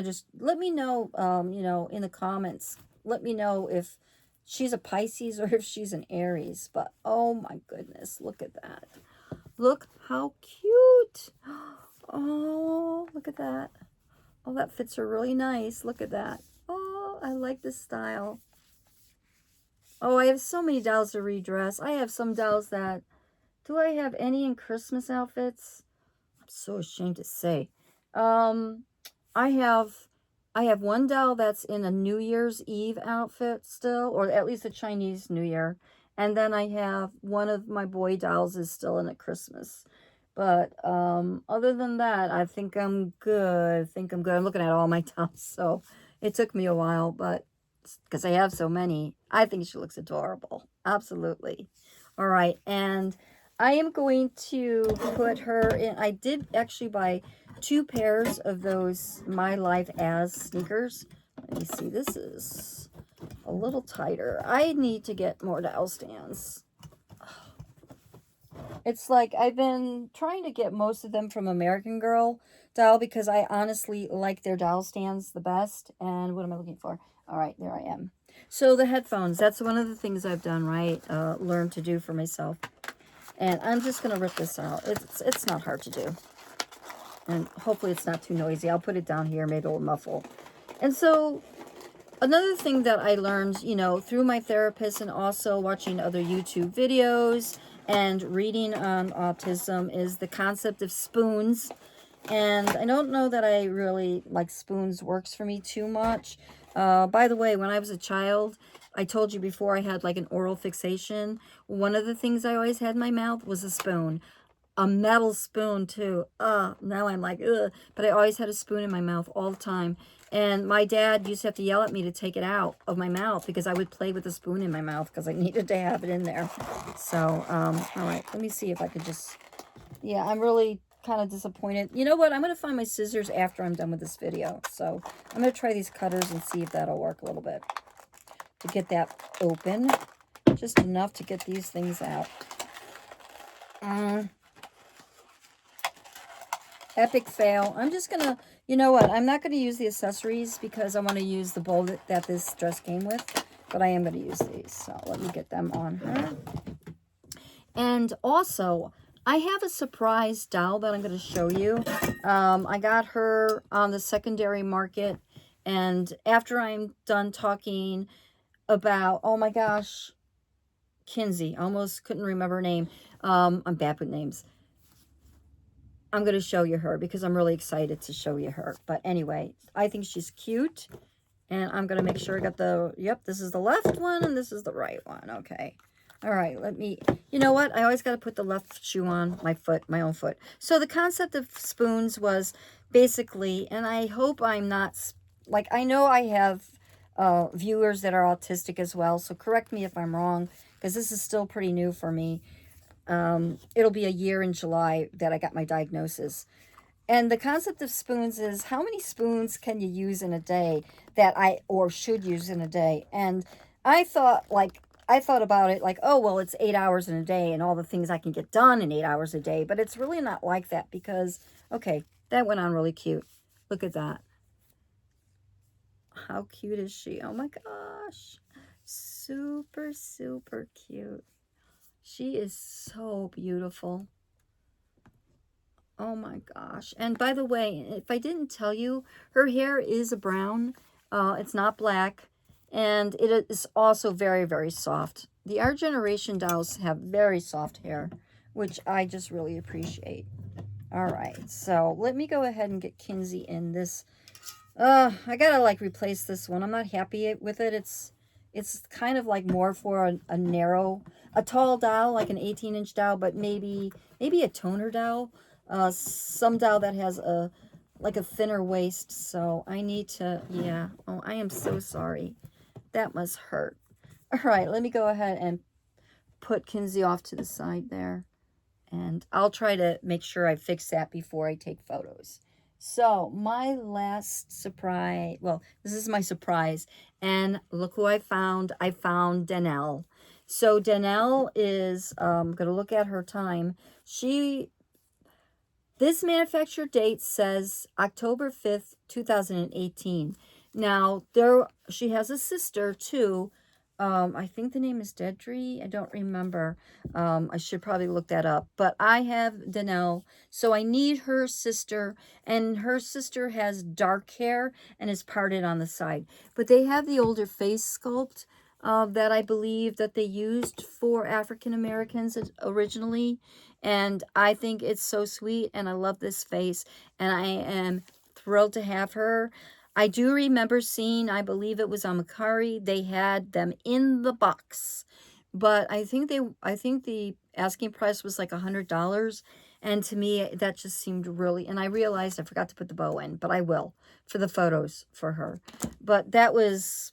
the comments. Let me know if she's a Pisces or if she's an Aries. But oh my goodness, look at that. Look how cute. Oh, look at that. Oh, that fits her really nice. Look at that. Oh, I like this style. Oh, I have so many dolls to redress. I have some dolls that... Do I have any in Christmas outfits? I'm so ashamed to say. I have one doll that's in a New Year's Eve outfit still, or at least a Chinese New Year. And then I have one of my boy dolls is still in a Christmas. But other than that, I think I'm good. I'm looking at all my dolls, so it took me a while, but because I have so many, I think she looks adorable. Absolutely. All right, and I am going to put her in. I did actually buy 2 pairs of those My Life As sneakers. Let me see. This is a little tighter. I need to get more dowel stands. It's like I've been trying to get most of them from American Girl doll because I honestly like their dowel stands the best. And what am I looking for? All right, there I am. So the headphones, that's one of the things I've done, right? Learn to do for myself. And I'm just going to rip this out. It's not hard to do. And hopefully it's not too noisy. I'll put it down here. Maybe it'll muffle. And so another thing that I learned, you know, through my therapist and also watching other YouTube videos and reading on autism is the concept of spoons. And I don't know that I really like spoons works for me too much. By the way, when I was a child, I told you before I had like an oral fixation. One of the things I always had in my mouth was a spoon. A metal spoon too. Now I'm like, ugh. But I always had a spoon in my mouth all the time. And my dad used to have to yell at me to take it out of my mouth because I would play with the spoon in my mouth because I needed to have it in there. So, all right, let me see if I could just, yeah, I'm really kind of disappointed. You know what? I'm going to find my scissors after I'm done with this video. So I'm going to try these cutters and see if that'll work a little bit to get that open. Just enough to get these things out. Epic fail. I'm just going to, you know what? I'm not going to use the accessories because I want to use the bow that this dress came with. but I am going to use these. So let me get them on her. And also, I have a surprise doll that I'm going to show you. I got her on the secondary market. And after I'm done talking about, oh my gosh, Kinzie, almost couldn't remember her name. I'm bad with names. I'm going to show you her because I'm really excited to show you her. But anyway, I think she's cute. And I'm going to make sure I got the, yep, this is the left one and this is the right one. Okay. All right, let me, you know what? I always got to put the left shoe on my foot, my own foot. So the concept of spoons was basically, and I hope I'm not, like, I know I have viewers that are autistic as well. So correct me if I'm wrong, because this is still pretty new for me. It'll be a year in July that I got my diagnosis. And the concept of spoons is how many spoons can you use in a day that or should use in a day? And I thought about it like, oh, well, it's 8 hours in a day and all the things I can get done in 8 hours a day. But it's really not like that because, okay, that went on really cute. Look at that. How cute is she? Oh my gosh. Super, super cute. She is so beautiful. Oh my gosh. And by the way, if I didn't tell you, her hair is a brown. It's not black. And it is also very, very soft. The Our Generation dolls have very soft hair, which I just really appreciate. All right. So let me go ahead and get Kinzie in this. I got to like replace this one. I'm not happy with it. It's kind of like more for a tall doll, like an 18-inch doll, but maybe a toner doll. Some doll that has like a thinner waist. So I need to, yeah. Oh, I am so sorry. That must hurt. All right, let me go ahead and put Kinzie off to the side there. And I'll try to make sure I fix that before I take photos. So my last surprise, well, this is my surprise. And look who I found. I found Denelle. So Denelle is, going to look at her time. This manufacturer date says October 5th, 2018. Now, she has a sister, too. I think the name is Dedry. I don't remember. I should probably look that up. But I have Denelle, so I need her sister. And her sister has dark hair and is parted on the side. But they have the older face sculpt that I believe that they used for African Americans originally. And I think it's so sweet, and I love this face. And I am thrilled to have her. I do remember seeing, I believe it was on Macari, they had them in the box. But I think the asking price was like $100. And to me, that just seemed really, and I realized I forgot to put the bow in, but I will for the photos for her. But that was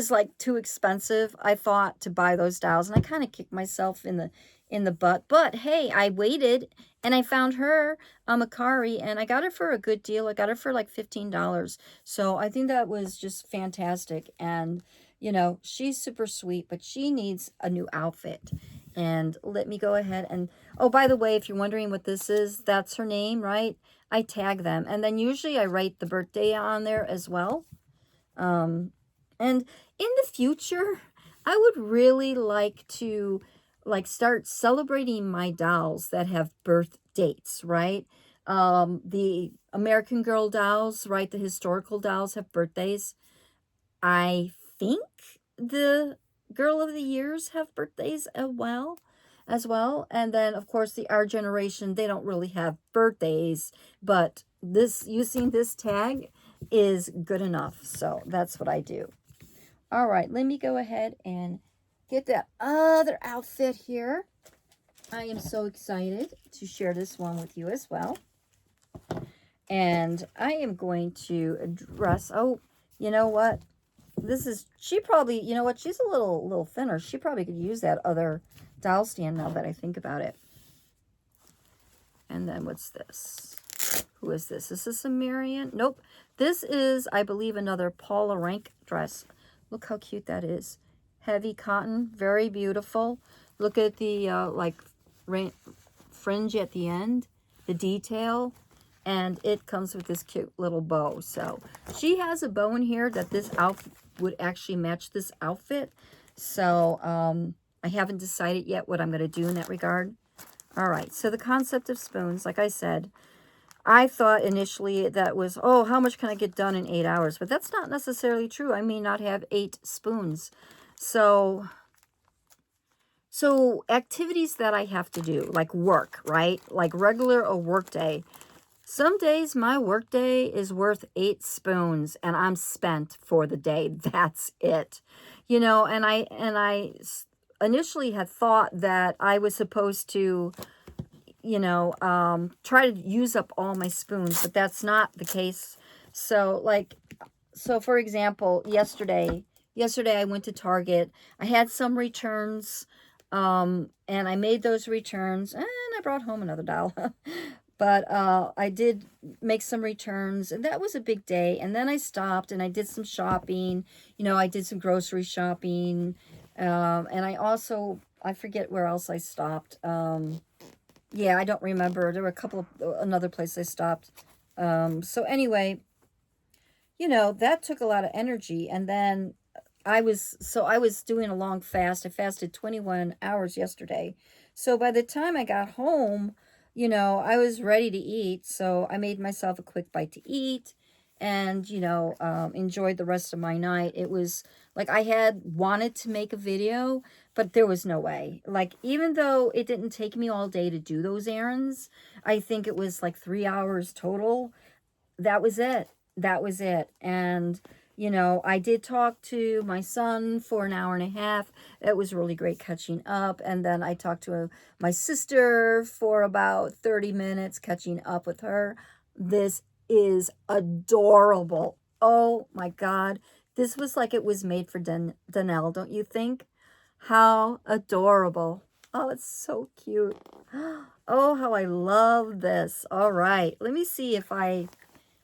like too expensive, I thought, to buy those dolls. And I kind of kicked myself in the butt. But hey, I waited and I found her on Macari and I got her for a good deal. I got her for like $15. So I think that was just fantastic. And, you know, she's super sweet, but she needs a new outfit. And let me go ahead and, oh, by the way, if you're wondering what this is, that's her name, right? I tag them. And then usually I write the birthday on there as well. And in the future, I would really like to start celebrating my dolls that have birth dates, right? The American Girl dolls, right? The historical dolls have birthdays. I think the Girl of the Years have birthdays as well. And then, of course, the Our Generation, they don't really have birthdays, but using this tag is good enough. So that's what I do. All right, let me go ahead and get that other outfit here. I am so excited to share this one with you as well. And I am going to address, oh, you know what? She probably, you know what? She's a little thinner. She probably could use that other doll stand now that I think about it. And then what's this? Who is this? Is this a Marian? Nope. This is, I believe, another Paula Renk dress. Look how cute that is. Heavy cotton, very beautiful. Look at the fringe at the end, the detail. and it comes with this cute little bow. So she has a bow in here that this outfit would actually match this outfit. So I haven't decided yet what I'm going to do in that regard. All right, so the concept of spoons, like I said, I thought initially that was, oh, how much can I get done in 8 hours? But that's not necessarily true. I may not have 8 spoons. So activities that I have to do, like work, right? Like regular or work day. Some days my work day is worth 8 spoons and I'm spent for the day. That's it. You know, and I initially had thought that I was supposed to, you know, try to use up all my spoons, but that's not the case. So for example, yesterday I went to Target. I had some returns, and I made those returns, and I brought home another $1. But I did make some returns, and that was a big day. And then I stopped, and I did some shopping. You know, I did some grocery shopping, and I forget where else I stopped. Yeah, I don't remember. There were another place I stopped. So anyway, you know, that took a lot of energy. And then I was doing a long fast. I fasted 21 hours yesterday. So by the time I got home, you know, I was ready to eat. So I made myself a quick bite to eat and, you know, enjoyed the rest of my night. It was like I had wanted to make a video, but there was no way. Like, even though it didn't take me all day to do those errands, I think it was like 3 hours total. That was it. That was it. And, you know, I did talk to my son for an hour and a half. It was really great catching up. And then I talked to my sister for about 30 minutes, catching up with her. This is adorable. Oh my God. This was like it was made for Denelle, don't you think? How adorable. Oh, it's so cute. Oh, how I love this. All right. Let me see if I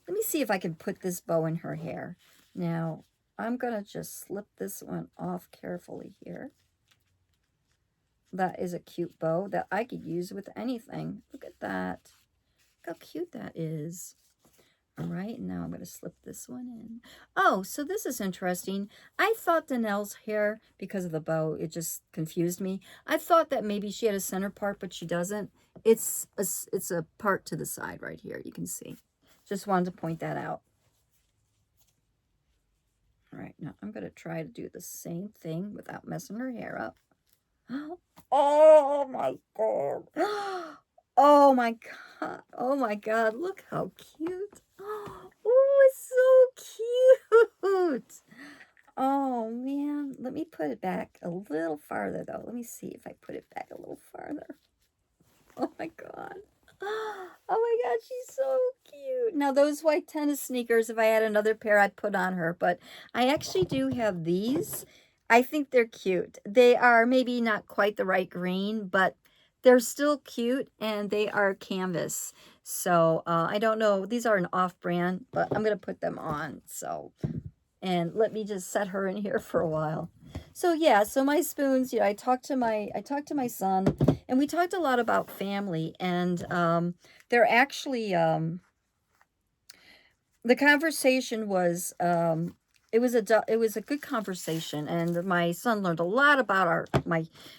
can put this bow in her hair. Now, I'm going to just slip this one off carefully here. That is a cute bow that I could use with anything. Look at that. Look how cute that is. All right, now I'm going to slip this one in. Oh, so this is interesting. I thought Danelle's hair, because of the bow, it just confused me. I thought that maybe she had a center part, but she doesn't. It's a part to the side right here, you can see. Just wanted to point that out. All right, now I'm going to try to do the same thing without messing her hair up. Oh my God. Oh my God. Oh my God. Look how cute. Oh, it's so cute. Oh man. Let me put it back a little farther though. Let me see if I put it back a little farther. Oh my God. Oh my God, she's so cute. Now, those white tennis sneakers, if I had another pair, I'd put on her. But I actually do have these. I think they're cute. They are maybe not quite the right green, but they're still cute, and they are canvas. So, I don't know. These are an off-brand, but I'm going to put them on. So, and let me just set her in here for a while. So yeah, so my spoons, you know, I talked to my son, and we talked a lot about family, and they're actually the conversation was it was a good conversation, and my son learned a lot about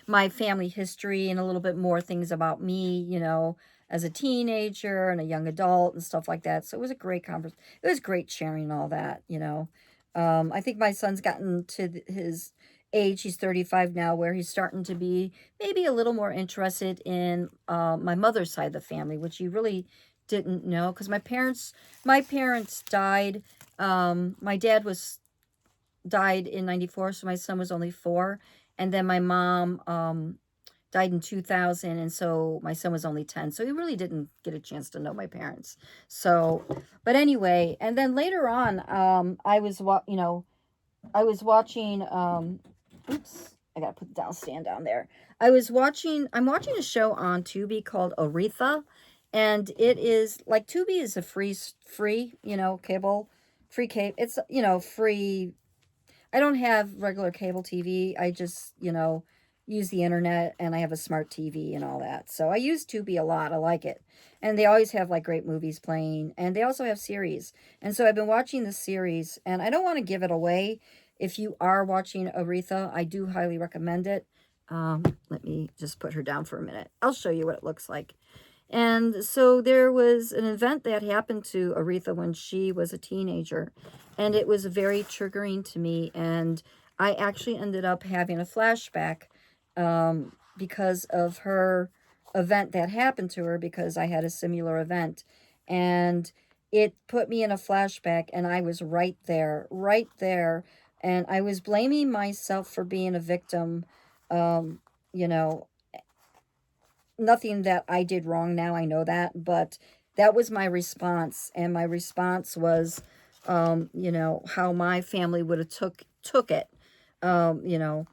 my family history and a little bit more things about me, you know, as a teenager and a young adult and stuff like that. So it was a great conversation. It was great sharing all that, you know. I think my son's gotten to his age, he's 35 now, where he's starting to be maybe a little more interested in my mother's side of the family, which he really didn't know, because my parents died. My dad died in 94, so my son was only 4, and then my mom died in 2000, and so my son was only 10, so he really didn't get a chance to know my parents. So, but anyway, and then later on, I was watching, oops, I gotta put the stand down there. I'm watching a show on Tubi called Aretha, and it is, like, Tubi is a free, you know, free cable. It's, you know, free. I don't have regular cable TV. I just, you know, use the internet, and I have a smart TV and all that. So I use Tubi a lot. I like it. And they always have like great movies playing, and they also have series. And so I've been watching this series, and I don't want to give it away. If you are watching Aretha, I do highly recommend it. Let me just put her down for a minute. I'll show you what it looks like. And so there was an event that happened to Aretha when she was a teenager, and it was very triggering to me, and I actually ended up having a flashback because of her event that happened to her, because I had a similar event, and it put me in a flashback, and I was right there, and I was blaming myself for being a victim. You know, nothing that I did wrong now, I know that, but that was my response, and my response was, you know, how my family would have took it, you know,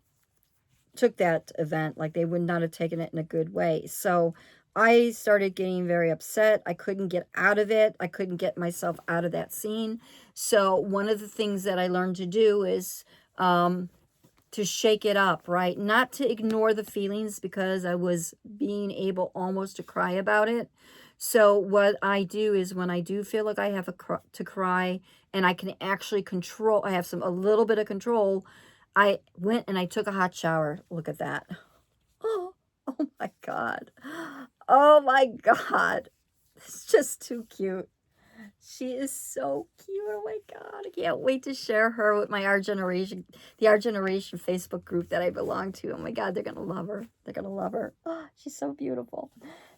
took that event, like they would not have taken it in a good way. So I started getting very upset. I couldn't get out of it. I couldn't get myself out of that scene. So one of the things that I learned to do is to shake it up, right? Not to ignore the feelings, because I was being able almost to cry about it. So what I do is, when I do feel like I have to cry, and I can actually control, I have a little bit of control, I went and I took a hot shower. Look at that. Oh, oh my God. Oh my God. It's just too cute. She is so cute. Oh my God. I can't wait to share her with my Our Generation, the Our Generation Facebook group that I belong to. Oh my God, they're going to love her. They're going to love her. Oh, she's so beautiful.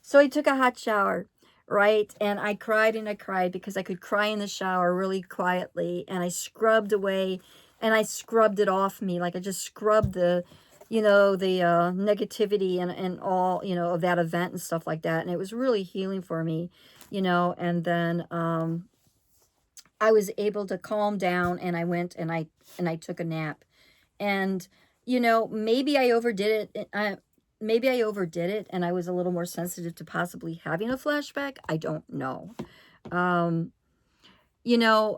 So I took a hot shower, right? And I cried and I cried, because I could cry in the shower really quietly. And I scrubbed away, and I scrubbed it off me. Like I just scrubbed the, you know, the negativity and all, you know, of that event and stuff like that. And it was really healing for me, you know. And then I was able to calm down, and I went and I took a nap. And, you know, maybe I overdid it. Maybe I overdid it, and I was a little more sensitive to possibly having a flashback. I don't know. You know,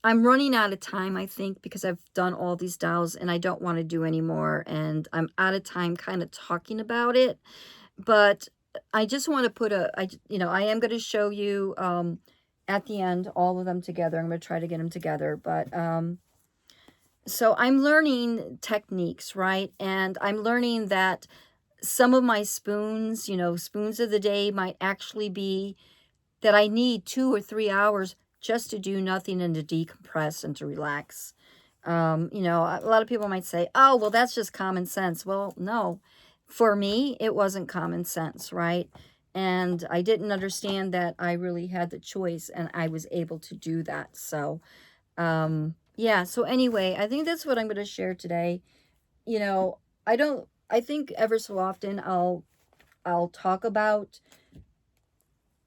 I'm running out of time, I think, because I've done all these dolls, and I don't want to do any more. And I'm out of time kind of talking about it. But I just want to put you know, I am going to show you at the end all of them together. I'm going to try to get them together. But so I'm learning techniques, right? And I'm learning that some of my spoons, you know, spoons of the day might actually be that I need 2 or 3 hours just to do nothing and to decompress and to relax. You know, a lot of people might say, oh, well, that's just common sense. Well, no, for me, it wasn't common sense, right? And I didn't understand that I really had the choice, and I was able to do that. So, yeah. So anyway, I think that's what I'm going to share today. You know, I think ever so often I'll talk about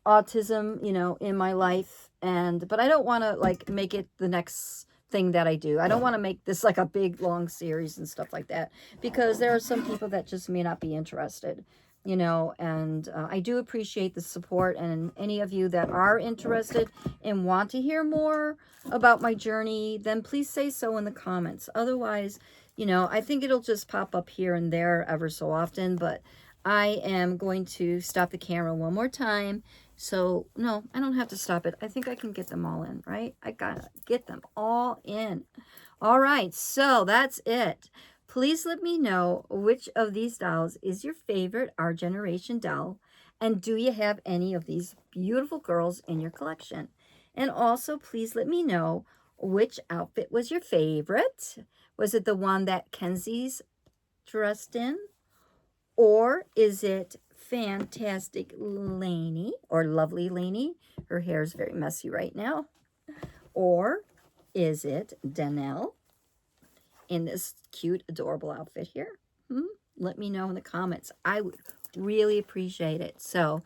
autism, you know, in my life, but I don't want to like make it the next thing that I do. I don't want to make this like a big long series and stuff like that, because there are some people that just may not be interested, you know. And I do appreciate the support, and any of you that are interested and want to hear more about my journey, then please say so in the comments. Otherwise, you know, I think it'll just pop up here and there ever so often. But I am going to stop the camera one more time. So, no, I don't have to stop it. I think I can get them all in, right? I gotta get them all in. All right, so that's it. Please let me know which of these dolls is your favorite Our Generation doll, and do you have any of these beautiful girls in your collection? And also, please let me know which outfit was your favorite. Was it the one that Kenzie's dressed in? Or is it fantastic Lainey, or lovely Lainey? Her hair is very messy right now. Or is it Denelle in this cute, adorable outfit here? Let me know in the comments. I would really appreciate it. So,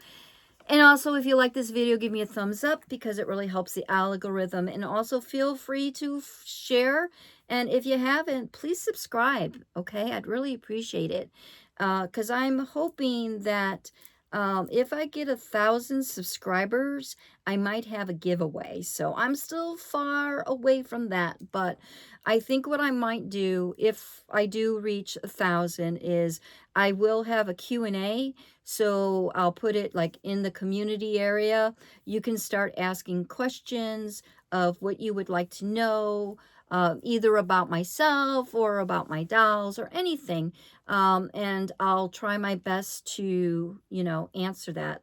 and also, if you like this video, give me a thumbs up, because it really helps the algorithm. And also feel free to share. And if you haven't, please subscribe, okay? I'd really appreciate it. Because I'm hoping that If I get 1,000 subscribers, I might have a giveaway. So I'm still far away from that, but I think what I might do if I do reach 1,000 is I will have a Q&A. So I'll put it like in the community area. You can start asking questions of what you would like to know, either about myself or about my dolls or anything. And I'll try my best to, answer that.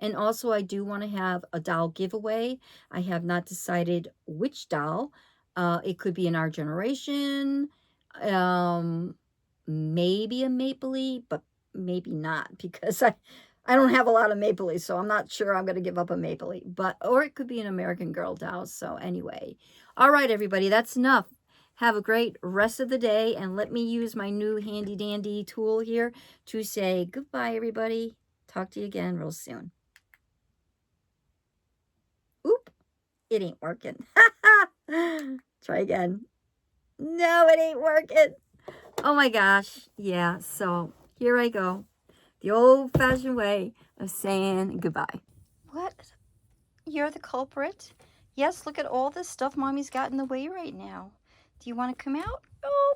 And also I do want to have a doll giveaway. I have not decided which doll. It could be in our generation, maybe a Mapley, but maybe not because I don't have a lot of Mapley, so I'm not sure I'm going to give up a Mapley. Or it could be an American Girl doll. So anyway, all right, everybody, that's enough. Have a great rest of the day, and let me use my new handy dandy tool here to say goodbye, everybody. Talk to you again real soon. Oop, it ain't working. Try again. No, it ain't working. Oh my gosh. Yeah, so here I go. The old-fashioned way of saying goodbye. What? You're the culprit? Yes, look at all this stuff Mommy's got in the way right now. Do you want to come out? Oh.